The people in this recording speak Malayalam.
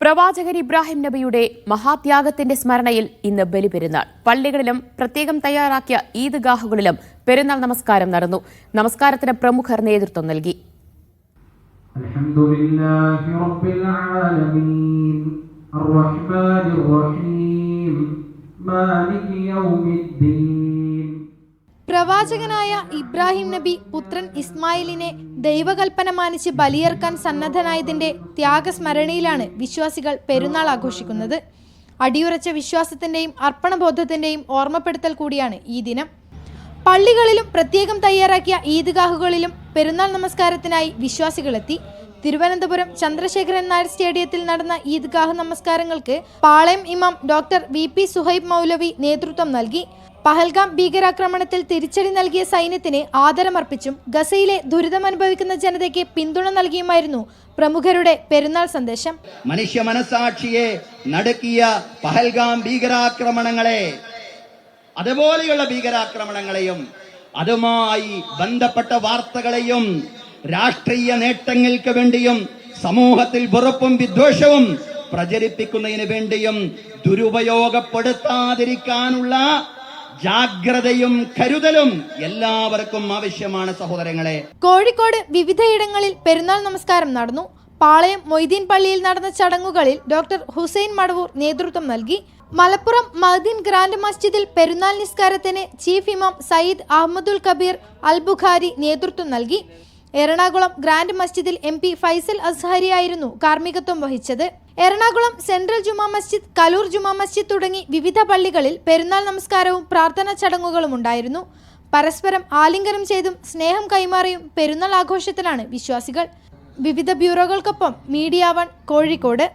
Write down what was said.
പ്രവാചകൻ ഇബ്രാഹിം നബിയുടെ മഹാത്യാഗത്തിന്റെ സ്മരണയിൽ ഇന്ന് ബലിപെരുന്നാൾ. പള്ളികളിലും പ്രത്യേകം തയ്യാറാക്കിയ ഈദ്ഗാഹുകളിലും പെരുന്നാൾ നമസ്കാരം നടന്നു. നമസ്കാരത്തിന് പ്രമുഖർ നേതൃത്വം നൽകി. അൽഹംദുലില്ലാഹി റബ്ബിൽ ആലമീൻ അർറഹ്മാനിർ റഹീം മാലികി യൗമിദ്ദീൻ. പ്രവാചകനായ ഇബ്രാഹിം നബി പുത്രൻ ഇസ്മായിലിനെ ദൈവകൽപ്പന മാനിച്ച് ബലിയേർക്കാൻ സന്നദ്ധനായതിന്റെ ത്യാഗസ്മരണയിലാണ് വിശ്വാസികൾ പെരുന്നാൾ ആഘോഷിക്കുന്നത്. അടിയുറച്ച വിശ്വാസത്തിന്റെയും അർപ്പണബോധത്തിന്റെയും ഓർമ്മപ്പെടുത്തൽ കൂടിയാണ് ഈ ദിനം. പള്ളികളിലും പ്രത്യേകം തയ്യാറാക്കിയ ഈദ്ഗാഹുകളിലും പെരുന്നാൾ നമസ്കാരത്തിനായി വിശ്വാസികളെത്തി. തിരുവനന്തപുരം ചന്ദ്രശേഖരൻ നായർ സ്റ്റേഡിയത്തിൽ നടന്ന ഈദ്ഗാഹ് നമസ്കാരങ്ങൾക്ക് പാളയം ഇമാം ഡോക്ടർ VP സുഹൈബ് മൗലവി നേതൃത്വം നൽകി. പഹൽഗാം ഭീകരാക്രമണത്തിൽ തിരിച്ചടി നൽകിയ സൈന്യത്തിന് ആദരമർപ്പിച്ചും ഗസയിലെ ദുരിതമനുഭവിക്കുന്ന ജനതയ്ക്ക് പിന്തുണ നൽകിയുമായിരുന്നു പ്രമുഖരുടെ പെരുന്നാൾ സന്ദേശം. മനുഷ്യ മനസാക്ഷിയെ നടുക്കിയ പഹൽഗാം ഭീകരാക്രമണങ്ങളെ, അതുപോലെയുള്ള ഭീകരാക്രമണങ്ങളെയും അതുമായി ബന്ധപ്പെട്ട വാർത്തകളെയും രാഷ്ട്രീയ നേട്ടങ്ങൾക്ക് വേണ്ടിയും സമൂഹത്തിൽ വെറുപ്പും വിദ്വേഷവും പ്രചരിപ്പിക്കുന്നതിന് വേണ്ടിയും ദുരുപയോഗപ്പെടുത്താതിരിക്കാനുള്ള ജാഗ്രതയും കരുതലും എല്ലാവർക്കും ആവശ്യമാണ് സഹോദരങ്ങളെ. കോഴിക്കോട് വിവിധയിടങ്ങളിൽ പെരുന്നാൾ നമസ്കാരം നടന്നു. പാളയം മൊയ്തീൻ പള്ളിയിൽ നടന്ന ചടങ്ങുകളിൽ ഡോക്ടർ ഹുസൈൻ മടവൂർ നേതൃത്വം നൽകി. മലപ്പുറം മഹ്ദീൻ ഗ്രാൻഡ് മസ്ജിദിൽ പെരുന്നാൾ നിസ്കാരത്തിന് ചീഫ് ഇമാം സയ്യിദ് അഹമ്മദുൽ കബീർ അൽ ബുഖാരി നേതൃത്വം നൽകി. എറണാകുളം ഗ്രാൻഡ് മസ്ജിദിൽ MP ഫൈസൽ അസ്ഹരി ആയിരുന്നു കാർമ്മികത്വം വഹിച്ചത്. എറണാകുളം സെൻട്രൽ ജുമാ മസ്ജിദ്, കലൂർ ജുമാ മസ്ജിദ് തുടങ്ങി വിവിധ പള്ളികളിൽ പെരുന്നാൾ നമസ്കാരവും പ്രാർത്ഥനാ ചടങ്ങുകളും ഉണ്ടായിരുന്നു. പരസ്പരം ആലിംഗനം ചെയ്തും സ്നേഹം കൈമാറിയും പെരുന്നാൾ ആഘോഷത്തിലാണ് വിശ്വാസികൾ. വിവിധ ബ്യൂറോകൾക്കൊപ്പം മീഡിയ 1 കോഴിക്കോട്.